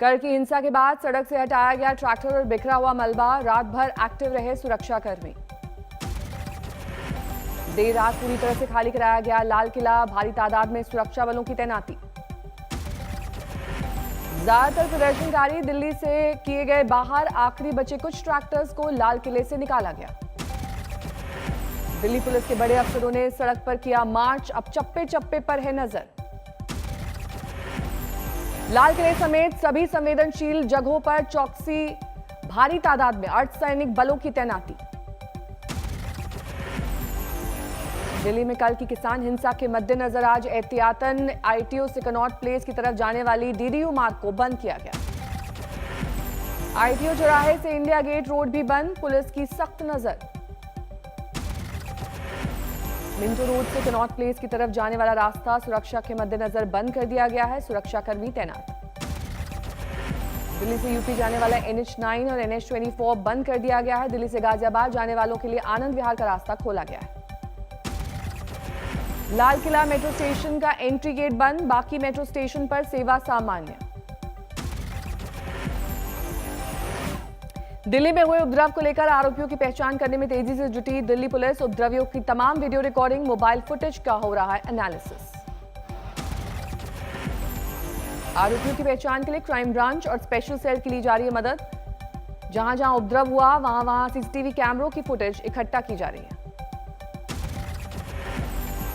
कल की हिंसा के बाद सड़क से हटाया गया ट्रैक्टर और बिखरा हुआ मलबा, रात भर एक्टिव रहे सुरक्षाकर्मी। देर रात पूरी तरह से खाली कराया गया लाल किला, भारी तादाद में सुरक्षा बलों की तैनाती। ज्यादातर प्रदर्शनकारी दिल्ली से किए गए बाहर, आखिरी बचे कुछ ट्रैक्टर्स को लाल किले से निकाला गया। दिल्ली पुलिस के बड़े अफसरों ने सड़क पर किया मार्च, अब चप्पे चप्पे पर है नजर। लाल किले समेत सभी संवेदनशील जगहों पर चौकसी, भारी तादाद में अर्धसैनिक बलों की तैनाती। दिल्ली में कल की किसान हिंसा के मद्देनजर आज एहतियातन आईटीओ से कनॉट प्लेस की तरफ जाने वाली डीडीयू मार्ग को बंद किया गया। आईटीओ चौराहे से इंडिया गेट रोड भी बंद, पुलिस की सख्त नजर। मिंटो रोड से कनॉट प्लेस की तरफ जाने वाला रास्ता सुरक्षा के मद्देनजर बंद कर दिया गया है, सुरक्षाकर्मी तैनात। दिल्ली से यूपी जाने वाला NH9 और NH24 बंद कर दिया गया है। दिल्ली से गाजियाबाद जाने वालों के लिए आनंद विहार का रास्ता खोला गया है। लाल किला मेट्रो स्टेशन का एंट्री गेट बंद, बाकी मेट्रो स्टेशन पर सेवा सामान्य। दिल्ली में हुए उपद्रव को लेकर आरोपियों की पहचान करने में तेजी से जुटी दिल्ली पुलिस। उपद्रवियों की तमाम वीडियो रिकॉर्डिंग, मोबाइल फुटेज का हो रहा है एनालिसिस। आरोपियों की पहचान के लिए क्राइम ब्रांच और स्पेशल सेल की ली जा रही है मदद। जहां जहां उपद्रव हुआ वहां सीसीटीवी कैमरों की फुटेज इकट्ठा की जा रही है।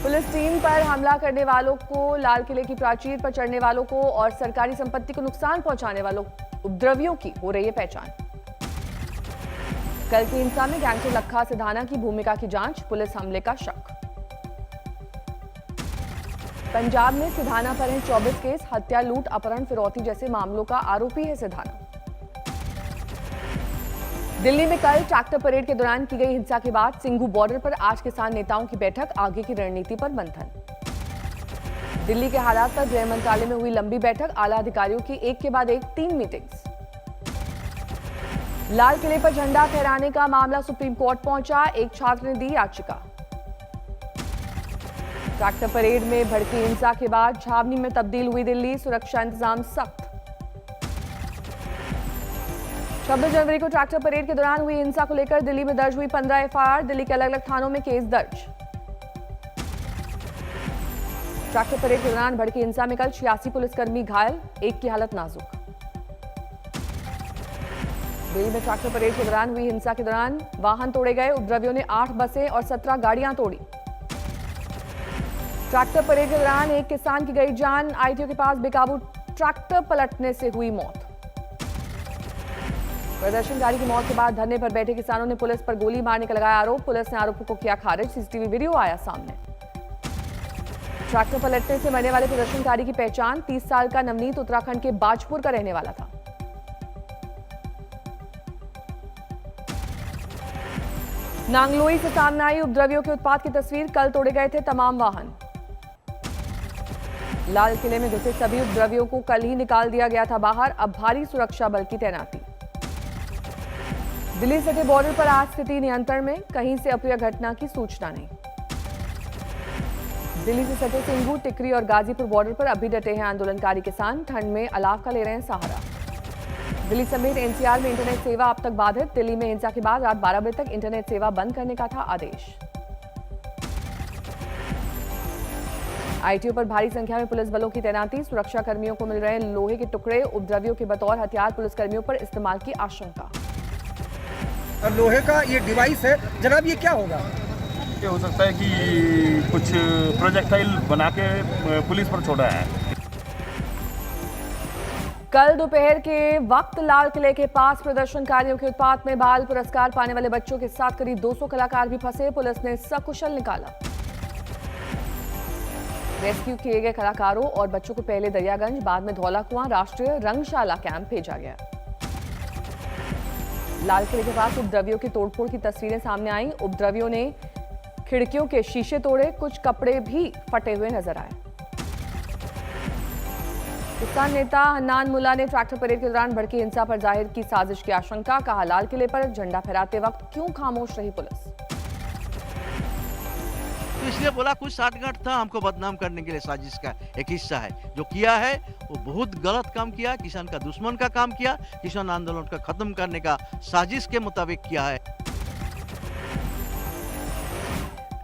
पुलिस टीम पर हमला करने वालों को, लाल किले की प्राचीर पर चढ़ने वालों को और सरकारी संपत्ति को नुकसान पहुंचाने वालों उपद्रवियों की हो रही है पहचान। कल की हिंसा में गैंगस्टर लखा सिधाना की भूमिका की जांच, पुलिस हमले का शक। पंजाब में सिधाना पर हैं 24 केस, हत्या, लूट, अपहरण, फिरौती जैसे मामलों का आरोपी है सिधाना। दिल्ली में कल ट्रैक्टर परेड के दौरान की गई हिंसा के बाद सिंघू बॉर्डर पर आज किसान नेताओं की बैठक, आगे की रणनीति पर मंथन। दिल्ली के हालात पर गृह मंत्रालय में हुई लंबी बैठक, आला अधिकारियों की एक के बाद एक 3 मीटिंग्स। लाल किले पर झंडा फहराने का मामला सुप्रीम कोर्ट पहुंचा, एक छात्र ने दी याचिका। ट्रैक्टर परेड में भड़की हिंसा के बाद छावनी में तब्दील हुई दिल्ली, सुरक्षा इंतजाम सख्त। 26 जनवरी को ट्रैक्टर परेड के दौरान हुई हिंसा को लेकर दिल्ली में दर्ज हुई 15 एफआईआर, दिल्ली के अलग अलग थानों में केस दर्ज। ट्रैक्टर परेड के दौरान भड़की हिंसा में कल 86 पुलिसकर्मी घायल, एक की हालत नाजुक। दिल्ली में ट्रैक्टर परेड के दौरान हुई हिंसा के दौरान वाहन तोड़े गए, उपद्रवियों ने 8 बसें और 17 गाड़ियां तोड़ी। ट्रैक्टर परेड के दौरान एक किसान की गई जान, आईटीओ के पास बेकाबू ट्रैक्टर पलटने से हुई मौत। प्रदर्शनकारी की मौत के बाद धरने पर बैठे किसानों ने पुलिस पर गोली मारने का लगाया आरोप, पुलिस ने आरोपों को किया खारिज, सीसीटीवी वीडियो आया सामने। ट्रैक्टर पलटने से मरने वाले प्रदर्शनकारी की पहचान, 30 साल का नवनीत उत्तराखंड के बाजपुर का रहने वाला था। नांगलोई से सामने आई उपद्रवियों के उत्पात की तस्वीर, कल तोड़े गए थे तमाम वाहन। लाल किले में घुसे सभी उपद्रवियों को कल ही निकाल दिया गया था बाहर, अब भारी सुरक्षा बल की तैनाती। दिल्ली सटे बॉर्डर पर आज स्थिति नियंत्रण में, कहीं से अप्रिय घटना की सूचना नहीं। दिल्ली से सटे सिंघू, टिकरी और गाजीपुर बॉर्डर पर अभी डटे हैं आंदोलनकारी किसान, ठंड में अलाव का ले रहे हैं सहारा। दिल्ली समेत एनसीआर में इंटरनेट सेवा अब तक बाधित, दिल्ली में हिंसा के बाद रात 12 बजे तक इंटरनेट सेवा बंद करने का था आदेश। आईटीओ पर भारी संख्या में पुलिस बलों की तैनाती, सुरक्षा कर्मियों को मिल रहे लोहे के टुकड़े, उपद्रवियों के बतौर हथियार पुलिसकर्मियों पर इस्तेमाल की आशंका। लोहे का ये डिवाइस है जनाब, ये क्या होगा? ये हो सकता है कि कुछ प्रोजेक्टाइल बना के पुलिस पर छोड़ा है। कल दोपहर के वक्त लाल किले के पास प्रदर्शनकारियों के उत्पात में बाल पुरस्कार पाने वाले बच्चों के साथ करीब 200 कलाकार भी फंसे, पुलिस ने सकुशल निकाला। रेस्क्यू किए गए कलाकारों और बच्चों को पहले दरियागंज, बाद में धौला कुआं राष्ट्रीय रंगशाला कैंप भेजा गया। लाल किले के पास उपद्रवियों की तोड़फोड़ की तस्वीरें सामने आई, उपद्रवियों ने खिड़कियों के शीशे तोड़े, कुछ कपड़े भी फटे हुए नजर आए। किसान नेता हन्नान मुल्ला ने ट्रैक्टर परेड के दौरान भड़की हिंसा पर जाहिर की साजिश की आशंका, कहा लाल किले पर झंडा फहराते वक्त क्यों खामोश रही पुलिस। इसलिए बोला कुछ साठगांठ था, हमको बदनाम करने के लिए साजिश का एक हिस्सा है। जो किया है वो बहुत गलत काम किया, किसान का दुश्मन का काम किया, किसान आंदोलन का खत्म करने का साजिश के मुताबिक किया है।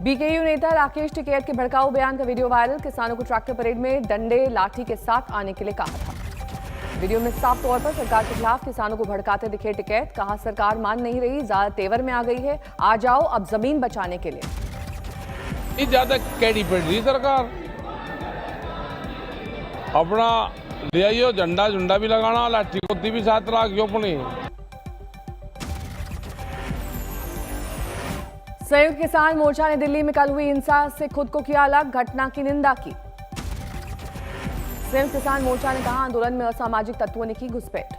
बीकेयू नेता राकेश टिकैत के भड़काऊ बयान का वीडियो वायरल। किसानों को ट्रैक्टर परेड में डंडे लाठी के साथ आने के लिए कहा था। वीडियो में साफ तौर पर सरकार के खिलाफ किसानों को भड़काते दिखे टिकैत। कहा सरकार मान नहीं रही, ज्यादा तेवर में आ गई है, आ जाओ अब जमीन बचाने के लिए। ज्यादा कैडी पड़ रही सरकार, अपना ले आइयो, झंडा झुंडा भी लगाना, लाठी कोती भी साथ रखियो अपनी। संयुक्त किसान मोर्चा ने दिल्ली में कल हुई हिंसा से खुद को किया अलग, घटना की निंदा की। संयुक्त किसान मोर्चा ने कहा आंदोलन में असामाजिक तत्वों ने की घुसपैठ।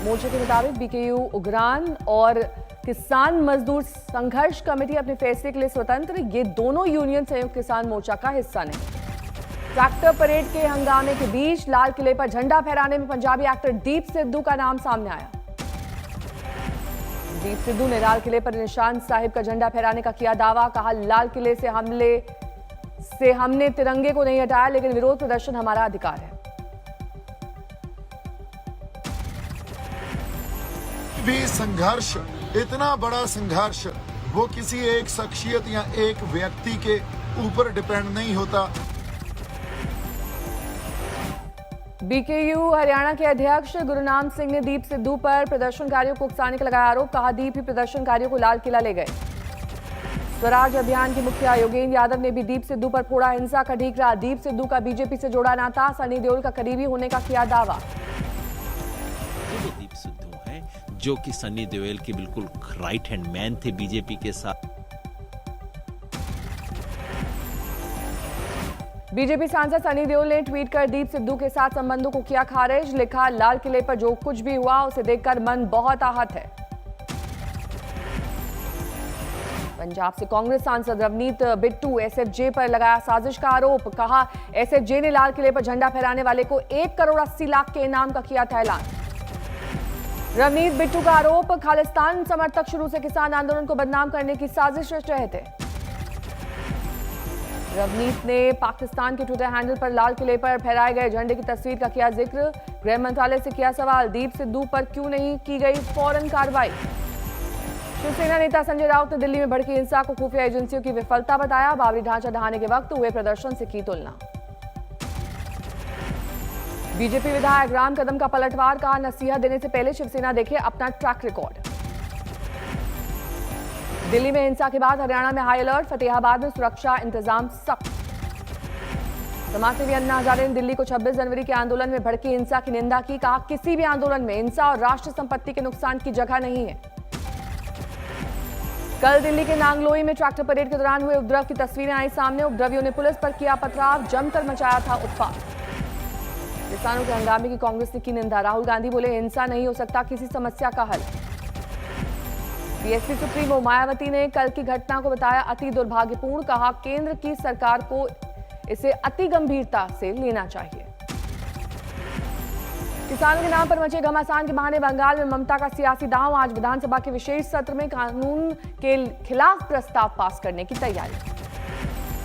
मोर्चे के मुताबिक बीकेयू उग्रान और किसान मजदूर संघर्ष कमेटी अपने फैसले के लिए स्वतंत्र, ये दोनों यूनियन संयुक्त किसान मोर्चा का हिस्सा नहीं। ट्रैक्टर परेड के हंगामे के बीच लाल किले पर झंडा फहराने में पंजाबी एक्टर दीप सिद्धू का नाम सामने आया। दीप सिद्धू ने लाल किले पर निशान साहिब का झंडा फहराने का किया दावा। कहा लाल किले से हमने तिरंगे को नहीं हटाया, लेकिन विरोध प्रदर्शन हमारा अधिकार है। भी संघर्ष, इतना बड़ा संघर्ष, वो किसी एक शख्सियत या एक व्यक्ति के ऊपर डिपेंड नहीं होता। बीकेयू हरियाणा के अध्यक्ष गुरनाम सिंह ने दीप सिद्धू पर प्रदर्शनकारियों को उकसाने का लगाया आरोप। कहा दीप ही प्रदर्शनकारियों को लाल किला ले गए। स्वराज अभियान के मुखिया योगेंद्र यादव ने भी दीप सिद्धू पर फोड़ा हिंसा का ठीकरा। दीप सिद्धू का बीजेपी से जोड़ा नाता, सनी देओल का करीबी होने का किया दावा। दीप सिद्धू हैं जो कि सनी देओल के बिल्कुल राइट हैंड मैन थे बीजेपी के साथ। बीजेपी सांसद सनी देओल ने ट्वीट कर दीप सिद्धू के साथ संबंधों को किया खारिज। लिखा लाल किले पर जो कुछ भी हुआ उसे देखकर मन बहुत आहत है। पंजाब से कांग्रेस सांसद रवनीत बिट्टू एसएफजे पर लगाया साजिश का आरोप। कहा एसएफजे ने लाल किले पर झंडा फहराने वाले को 1 करोड़ 80 लाख के इनाम का किया था ऐलान। रवनीत बिट्टू का आरोप खालिस्तान समर्थक शुरू से किसान आंदोलन को बदनाम करने की साजिश रच रहे थे। रवनीत ने पाकिस्तान के ट्विटर हैंडल पर लाल किले पर फहराए गए झंडे की तस्वीर का किया जिक्र। गृह मंत्रालय से किया सवाल दीप सिद्धू पर क्यों नहीं की गई फौरन कार्रवाई। शिवसेना नेता संजय राउत ने दिल्ली में भड़की हिंसा को खुफिया एजेंसियों की विफलता बताया। बाबरी ढांचा ढहाने के वक्त हुए प्रदर्शन से की तुलना। बीजेपी विधायक राम कदम का पलटवार। कहा नसीहत देने से पहले शिवसेना देखे अपना ट्रैक रिकॉर्ड। दिल्ली में हिंसा के बाद हरियाणा में हाई अलर्ट। फतेहाबाद में सुरक्षा इंतजाम सख्त। समाजसेवी अन्ना हजारे ने दिल्ली को 26 जनवरी के आंदोलन में भड़की हिंसा की निंदा की। कहा किसी भी आंदोलन में हिंसा और राष्ट्र संपत्ति के नुकसान की जगह नहीं है। कल दिल्ली के नांगलोई में ट्रैक्टर परेड के दौरान हुए उपद्रव की तस्वीरें आई सामने। उपद्रवियों ने पुलिस पर किया पथराव, जमकर मचाया था उत्पात। किसानों के हंगामे की कांग्रेस ने की निंदा। राहुल गांधी बोले हिंसा नहीं हो सकता किसी समस्या का हल। बीएसपी सुप्रीमो मायावती ने कल की घटना को बताया अति दुर्भाग्यपूर्ण। कहा केंद्र की सरकार को इसे अति गंभीरता से लेना चाहिए। किसानों के नाम पर मचे घमासान के बहाने बंगाल में ममता का सियासी दांव। आज विधानसभा के विशेष सत्र में कानून के खिलाफ प्रस्ताव पास करने की तैयारी।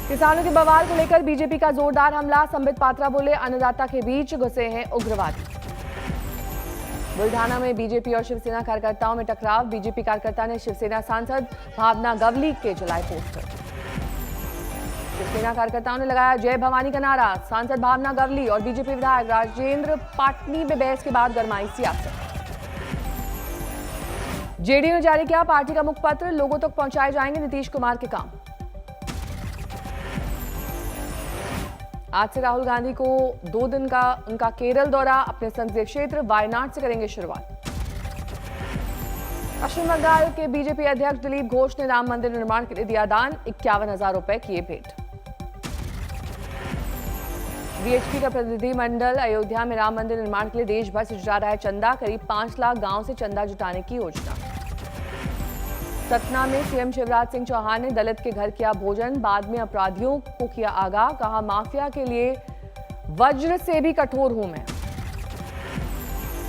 किसानों के बवाल को लेकर बीजेपी का जोरदार हमला। संबित पात्रा बोले अन्नदाता के बीच घुसे हैं उग्रवादी। बुल्ढाना में बीजेपी और शिवसेना कार्यकर्ताओं में टकराव। बीजेपी कार्यकर्ता ने शिवसेना सांसद भावना गवली के जलाए पोस्टर। शिवसेना कार्यकर्ताओं ने लगाया जय भवानी का नारा। सांसद भावना गवली और बीजेपी विधायक राजेंद्र पाटनी में बहस के बाद गरमाई सियासत। जेडीयू ने जारी किया पार्टी का मुखपत्र। लोगों तक पहुंचाए जाएंगे नीतीश कुमार के काम। आज से राहुल गांधी को 2 दिन का उनका केरल दौरा। अपने संसदीय क्षेत्र वायनाड से करेंगे शुरुआत। पश्चिम बंगाल के बीजेपी अध्यक्ष दिलीप घोष ने राम मंदिर निर्माण के लिए दिया दान। 51,000 रुपए किए भेंट। बीएचपी का प्रतिनिधिमंडल अयोध्या में राम मंदिर निर्माण के लिए देश भर से जुटा रहा है चंदा। करीब 5 लाख गांव से चंदा जुटाने की योजना। सतना में सीएम शिवराज सिंह चौहान ने दलित के घर किया भोजन। बाद में अपराधियों को किया आगाह। कहा माफिया के लिए वज्र से भी कठोर हूं मैं।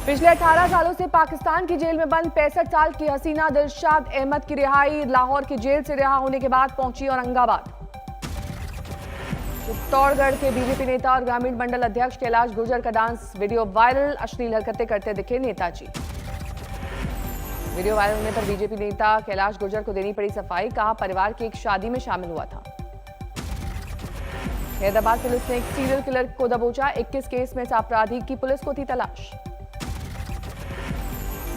पिछले 18 सालों से पाकिस्तान की जेल में बंद 65 साल की हसीना दिलशाद अहमद की रिहाई लाहौर की जेल से रिहा होने के बाद पहुंची औरंगाबाद। चित्तौड़गढ़ के बीजेपी नेता और ग्रामीण मंडल अध्यक्ष कैलाश गुर्जर का डांस वीडियो वायरल, अश्लील हरकतें करते दिखे नेताजी। वीडियो वायरल होने पर बीजेपी नेता कैलाश गुर्जर को देनी पड़ी सफाई, कहा परिवार की एक शादी में शामिल हुआ था। हैदराबाद पुलिस ने एक सीरियल किलर को दबोचा, 21 केस में से अपराधी की पुलिस को थी तलाश।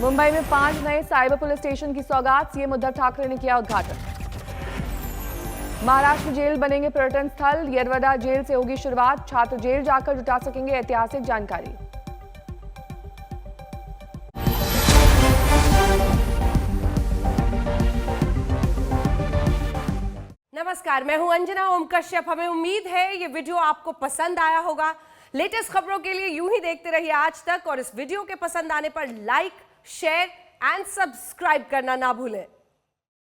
मुंबई में 5 नए साइबर पुलिस स्टेशन की सौगात, सीएम उद्धव ठाकरे ने किया उद्घाटन। महाराष्ट्र जेल बनेंगे पर्यटन स्थल, येरवडा जेल से होगी शुरुआत, छात्र जेल जाकर जुटा सकेंगे ऐतिहासिक जानकारी। नमस्कार, मैं हूं अंजना ओम कश्यप। हमें उम्मीद है ये वीडियो आपको पसंद आया होगा। लेटेस्ट खबरों के लिए यूं ही देखते रहिए आज तक, और इस वीडियो के पसंद आने पर लाइक, शेयर एंड सब्सक्राइब करना ना भूलें।